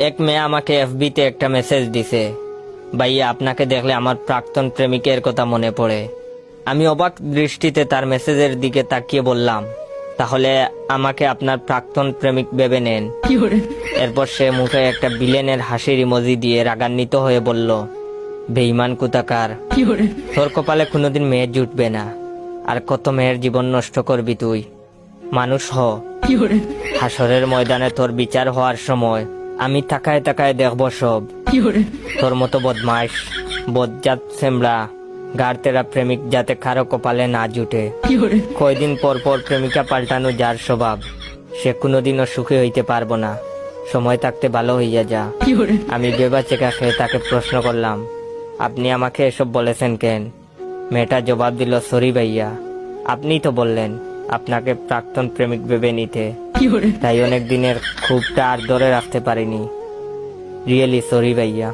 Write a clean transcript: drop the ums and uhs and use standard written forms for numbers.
এক মেয়ে আমাকে এফবিতে একটা মেসেজ দিছে, ভাইয়া আপনাকে দেখলে আমার প্রাক্তন প্রেমিকের কথা মনে পড়ে। আমি অবাক দৃষ্টিতে তার মেসেজের দিকে তাকিয়ে বললাম, তাহলে আমাকে আপনার প্রাক্তন প্রেমিক ভেবে নেন। এরপর সে মুখে একটা বিলেনের হাসির ইমোজি দিয়ে রাগান্বিত হয়ে বলল, বেঈমান কুতাকার, তোর কপালে কোনোদিন মেয়ে জুটবে না, আর কত মেয়ের জীবন নষ্ট করবি তুই। মানুষ হ, হাসরের ময়দানে তোর বিচার হওয়ার সময় আমি তাকায় তাকায় দেখবো সব। তোর মতো বদমাইশ, বজ্জাত সেমড়া, গাড়তেরা প্রেমিক যাতে কারো কপালে না জুটে। কয়দিন পর পর প্রেমিকা পাল্টানো যার স্বভাব, সে কোনোদিনও সুখী হইতে পারবো না। সময় থাকতে ভালো হইয়া যা। আমি বেবাচেকা খেয়ে তাকে প্রশ্ন করলাম, আপনি আমাকে এসব বলেছেন কেন? মেয়েটা জবাব দিল, সরি ভাইয়া, আপনিই তো বললেন আপনাকে প্রাক্তন প্রেমিক ভেবে নিতে, তাই অনেক দিনের ক্ষোভটা আর ধরে রাখতে পারিনি। রিয়েলি সরি ভাইয়া।